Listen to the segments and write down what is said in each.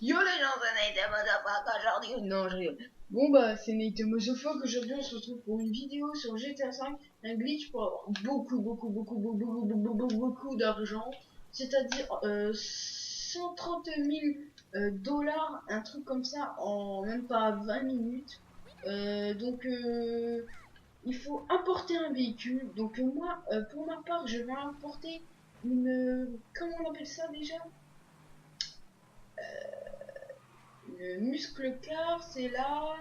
Yo les gens, c'est Nate Motherfucker aujourd'hui. Non, je rigole. Bon bah, c'est Nate Motherfucker. Aujourd'hui, on se retrouve pour une vidéo sur GTA 5. Un glitch pour avoir beaucoup d'argent. C'est-à-dire 130 000 dollars, un truc comme ça, en même pas 20 minutes. Il faut importer un véhicule. Moi, pour ma part, je vais importer comment on appelle ça déjà? Le muscle car, c'est là.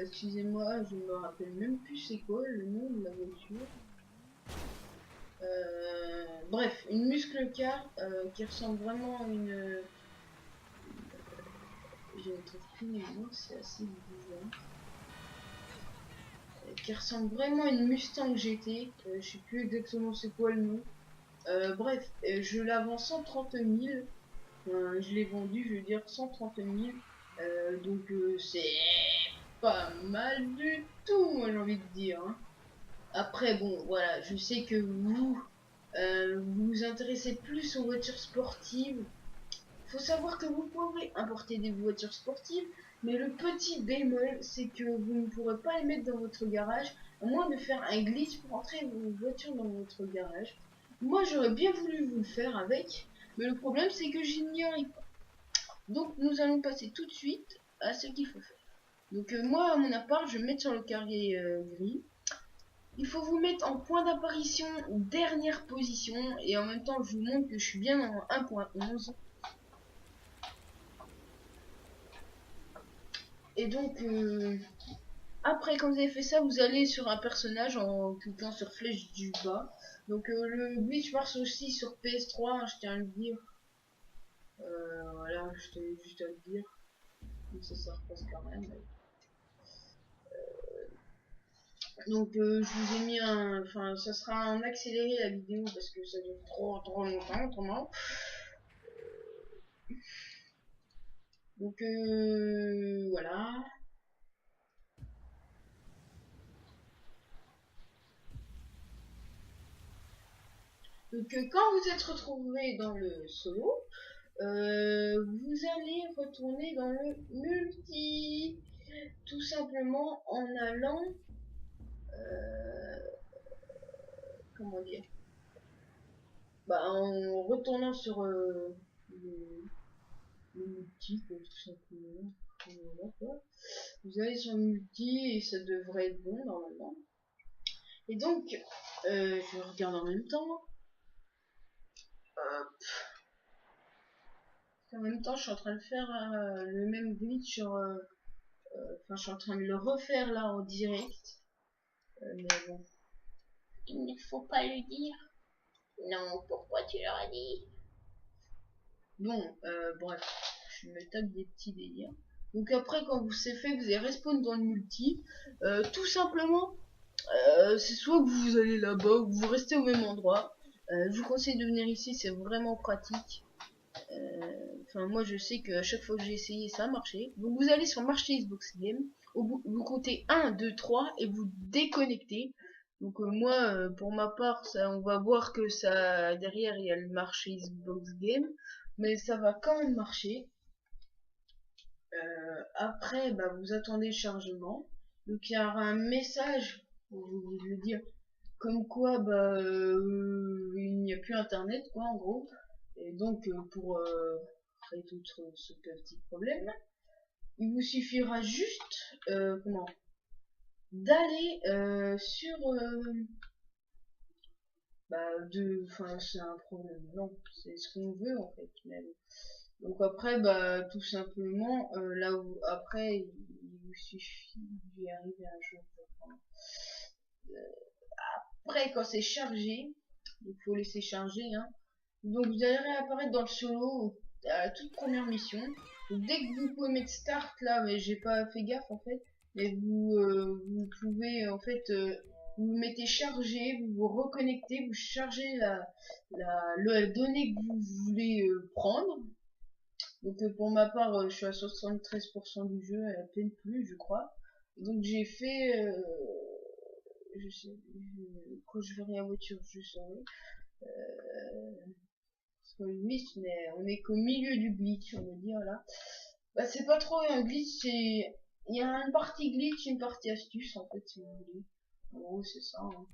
Excusez-moi, je me rappelle même plus c'est quoi le nom de la voiture. Bref, une muscle car qui ressemble vraiment à une. Je ne trouve plus les mots, c'est assez bizarre. Qui ressemble vraiment à une Mustang GT. Je sais plus exactement c'est quoi le nom. Bref, je la vends 130 000. Je l'ai vendu, je veux dire 130 000. C'est pas mal du tout, moi j'ai envie de dire. Hein. Après, bon, voilà, je sais que vous vous intéressez plus aux voitures sportives. Faut savoir que vous pouvez importer des voitures sportives, mais le petit bémol, c'est que vous ne pourrez pas les mettre dans votre garage, à moins de faire un glitch pour entrer vos voitures dans votre garage. Moi, j'aurais bien voulu vous le faire avec, mais le problème, c'est que je n'y arrive pas. Donc, nous allons passer tout de suite à ce qu'il faut faire. Moi, à mon appart, je vais me mettre sur le carré gris. Il faut vous mettre en point d'apparition dernière position et en même temps je vous montre que je suis bien en 1.11. Et après quand vous avez fait ça, vous allez sur un personnage en cliquant sur flèche du bas. Le glitch marche aussi sur PS3, hein, je tiens à le dire. Voilà, je tenais juste à le dire. Donc ça repasse quand même. Je vous ai mis enfin ça sera un accéléré la vidéo parce que ça dure trop longtemps autrement. Voilà. Quand vous êtes retrouvé dans le solo, vous allez retourner dans le multi, tout simplement en allant, comment dire, en retournant sur le multi, quoi, tout simplement. Voilà, quoi. Vous allez sur le multi et ça devrait être bon normalement. Et donc, je regarde en même temps. En même temps, je suis en train de faire le même glitch sur. Enfin, je suis en train de le refaire là en direct. Mais bon. Il ne faut pas le dire. Non, pourquoi tu l'aurais dit? Bon, bref. Je me tape des petits délires. Donc après, quand vous c'est fait, vous allez respawn dans le multi. Tout simplement, c'est soit que vous allez là-bas, ou que vous restez au même endroit. Je vous conseille de venir ici, c'est vraiment pratique. Enfin, moi je sais qu'à chaque fois que j'ai essayé, ça a marché. Donc vous allez sur marché Xbox Game, vous comptez 1, 2, 3 et vous déconnectez. Pour ma part, ça, on va voir que ça derrière il y a le marché Xbox Game, mais ça va quand même marcher. Après, vous attendez le chargement. Donc il y aura un message pour vous le dire, comme quoi il n'y a plus internet quoi en gros. Et pour résoudre ce petit problème, il vous suffira juste d'aller sur enfin c'est un problème, non, c'est ce qu'on veut en fait. Donc après tout simplement là où après il vous suffit d'y arriver un jour. Enfin, après quand c'est chargé, il faut laisser charger hein. Donc vous allez réapparaître dans le solo à la toute première mission. Donc, dès que vous pouvez mettre start là, mais j'ai pas fait gaffe en fait, mais vous pouvez en fait vous vous mettez chargé, vous vous reconnectez, vous chargez la donnée que vous voulez prendre. Pour ma part, je suis à 73% du jeu, à peine plus je crois. Donc j'ai fait je sais, quand je verrai la voiture je saurai. sur le glitch, mais on est qu'au milieu du glitch, on va dire là. Bah c'est pas trop un glitch, c'est il y a une partie glitch, une partie astuce en fait si vous voulez. En gros c'est ça. Hein.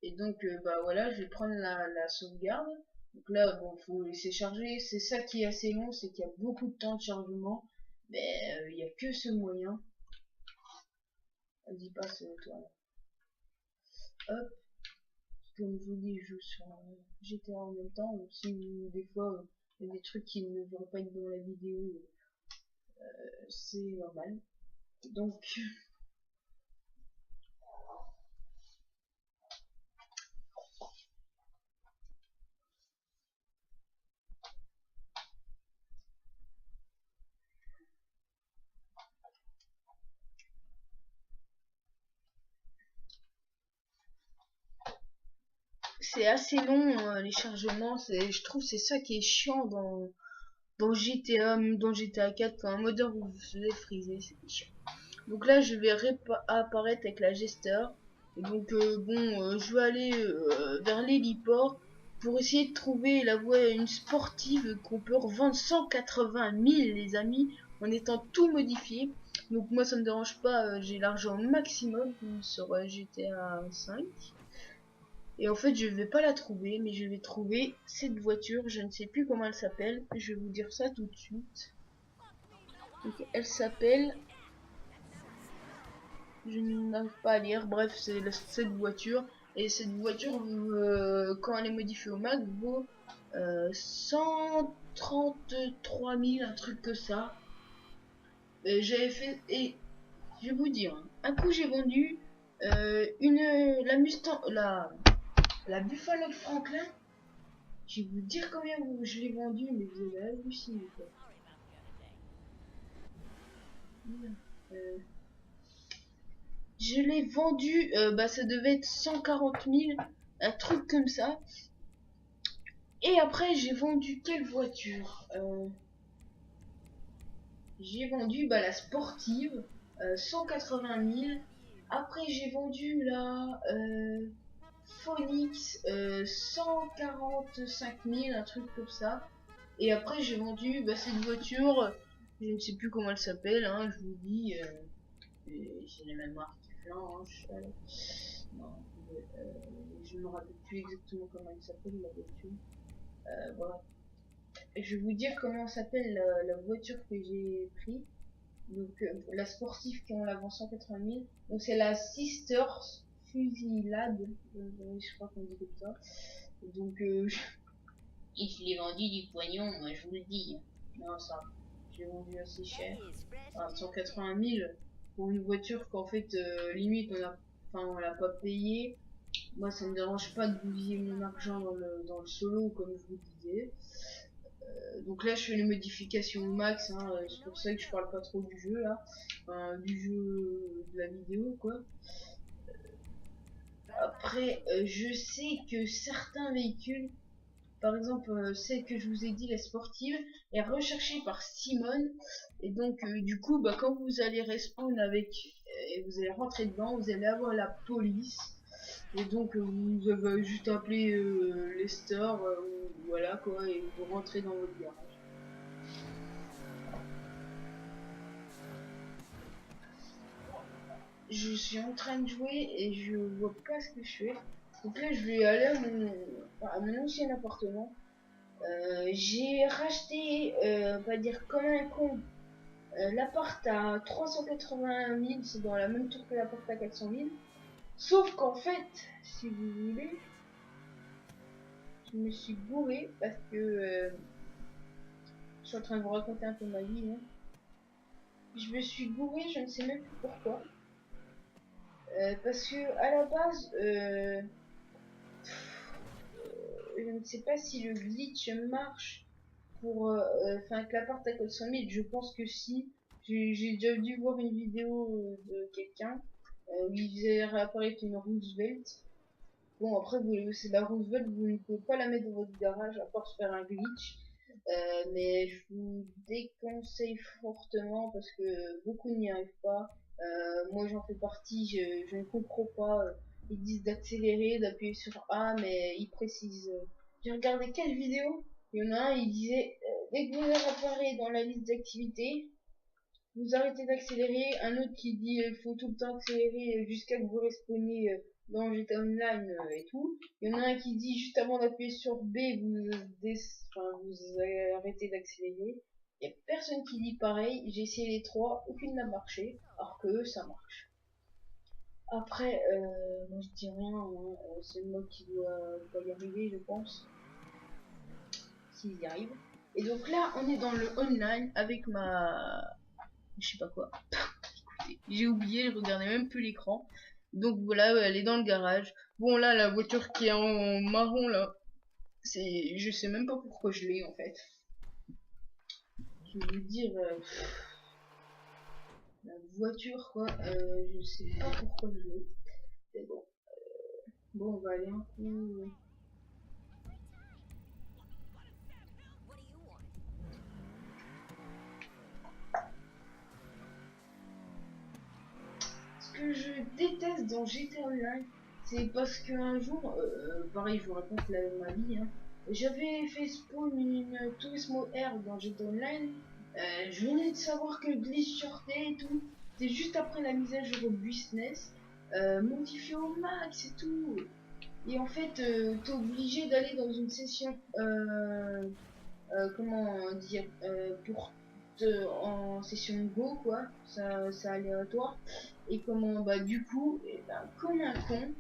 Et donc bah voilà, je vais prendre la sauvegarde. Donc là bon faut laisser charger. C'est ça qui est assez long, c'est qu'il y a beaucoup de temps de chargement, mais il y a que ce moyen. Vas-y passe toi là. Hop. Comme je vous dis, je joue sur GTA en même temps, donc si des fois il y a des trucs qui ne vont pas être dans la vidéo, c'est normal. Donc c'est assez long les chargements, je trouve c'est ça qui est chiant dans GTA, même dans GTA 4, quand un modeur vous faisait friser, c'est chiant. Donc là je vais apparaître avec la gesteur. Et donc bon, je vais aller vers l'héliport pour essayer de trouver la voie une sportive qu'on peut revendre 180 000 les amis en étant tout modifié. Donc moi ça me dérange pas, j'ai l'argent maximum sur GTA 5. Et en fait je vais pas la trouver, mais je vais trouver cette voiture, je ne sais plus comment elle s'appelle, je vais vous dire ça tout de suite. Donc elle s'appelle, je n'arrive pas à lire, bref c'est cette voiture. Et cette voiture quand elle est modifiée au max vaut 133 000, un truc que ça. J'avais fait, et je vais vous dire, un coup j'ai vendu la Mustang, la Buffalo Franklin. Je vais vous dire combien je l'ai vendu, mais vous allez halluciner quoi. Je l'ai vendu, bah ça devait être 140 000, un truc comme ça. Et après j'ai vendu quelle voiture j'ai vendu bah, la sportive, 180 000. Après j'ai vendu la Phoenix, 145 000, un truc comme ça. Et après j'ai vendu bah, cette voiture, je ne sais plus comment elle s'appelle, hein, je vous dis, j'ai la mémoire qui flanche. Non, je ne me rappelle plus exactement comment elle s'appelle la voiture. Voilà. Je vais vous dire comment s'appelle la voiture que j'ai pris. Donc la sportive qui ont l'avant 180 000. Donc c'est la Sisters Fusillade. Je crois qu'on dit comme ça. Donc et je l'ai vendu du poignon, moi je vous le dis. Non ça, je l'ai vendu assez cher. À 180 000 pour une voiture qu'en fait limite on l'a pas payé. Moi ça me dérange pas de bousiller mon argent dans le solo comme je vous disais. Donc là je fais les modifications au max, hein, c'est pour ça que je parle pas trop du jeu là, enfin, du jeu de la vidéo quoi. Après je sais que certains véhicules, par exemple celle que je vous ai dit la sportive, est recherchée par Simone, et donc du coup bah, quand vous allez respawn avec et vous allez rentrer dedans, vous allez avoir la police. Et donc vous avez juste appelé Lester, voilà quoi, et vous rentrez dans votre garage. Je suis en train de jouer et je vois pas ce que je fais. Donc là, je vais aller à mon ancien appartement. J'ai racheté, on va dire comme un con, l'appart à 380 000, c'est dans la même tour que l'appart à 400 000. Sauf qu'en fait, si vous voulez, je me suis gouré parce que je suis en train de vous raconter un peu ma vie. Hein. Je me suis gouré, je ne sais même plus pourquoi. Parce que à la base, je ne sais pas si le glitch marche pour enfin que l'appart à code 100 000. Je pense que si. J'ai déjà dû voir une vidéo de quelqu'un où il faisait réapparaître une Roosevelt. Bon après c'est la Roosevelt, vous ne pouvez pas la mettre dans votre garage à part se faire un glitch. Mais je vous déconseille fortement parce que beaucoup n'y arrivent pas. Moi j'en fais partie, je ne comprends pas ils disent d'accélérer, d'appuyer sur A, mais ils précisent. J'ai regardé quelle vidéo? Il y en a un, il disait dès que vous apparaît dans la liste d'activités, vous arrêtez d'accélérer. Un autre qui dit il faut tout le temps accélérer jusqu'à que vous respawniez dans GTA Online et tout. Il y en a un qui dit juste avant d'appuyer sur B, vous arrêtez d'accélérer. Il n'y a personne qui dit pareil. J'ai essayé les trois, aucune n'a marché, alors que eux, ça marche. Après, moi je dis rien, hein, c'est moi qui dois pas y arriver, je pense. S'ils y arrivent. Et donc là, on est dans le online avec ma. Je sais pas quoi. J'ai oublié, je regardais même plus l'écran. Donc voilà, elle est dans le garage. Bon là, la voiture qui est en marron là, je sais même pas pourquoi je l'ai en fait. Je veux dire, la voiture quoi, je sais pas pourquoi je l'ai. Mais bon, bon on va aller un coup. Ce que je déteste dans GTA Online, c'est parce qu'un jour, pareil, je vous raconte ma vie, hein, j'avais fait spawn une Turismo R dans GTA Online. Je venais de savoir que le glitch sortait et tout. C'était juste après la mise à jour au business, modifié au max et tout. Et en fait, t'es obligé d'aller dans une session, comment dire, en session go quoi, ça aléatoire. Et comment bah du coup, et ben comme un con,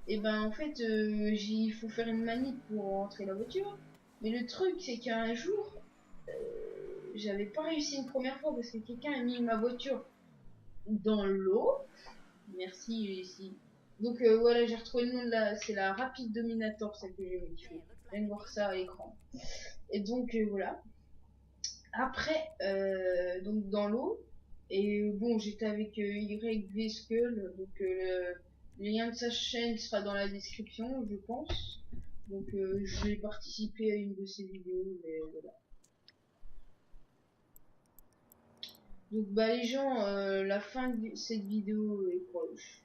et ben en fait il faut faire une manip pour rentrer la voiture. Mais le truc c'est qu'un jour, j'avais pas réussi une première fois parce que quelqu'un a mis ma voiture dans l'eau. Merci ici. Donc voilà, j'ai retrouvé le nom de c'est la Rapid Dominator, celle que j'ai modifiée. Je viens de voir ça à l'écran. Et donc voilà. Après, donc dans l'eau, et bon, j'étais avec YV Skull, donc le lien de sa chaîne sera dans la description, je pense. Donc je vais participer à une de ses vidéos, mais voilà. Donc bah les gens, la fin de cette vidéo est proche.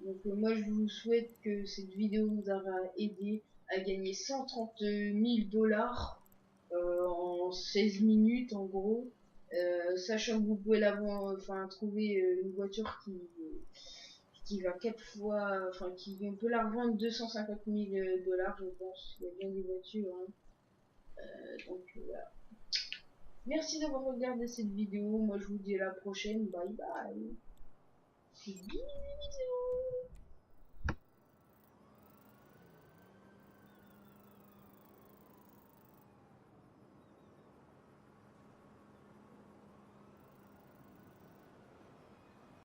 Donc moi je vous souhaite que cette vidéo vous aura aidé à gagner 130 000 dollars en 16 minutes en gros. Sachant que vous pouvez trouver une voiture qui va 4 fois, enfin qui on peut la revendre 250 000 dollars je pense. Il y a bien des voitures. Hein. Donc voilà. Merci d'avoir regardé cette vidéo. Moi je vous dis à la prochaine. Bye bye. Bisous.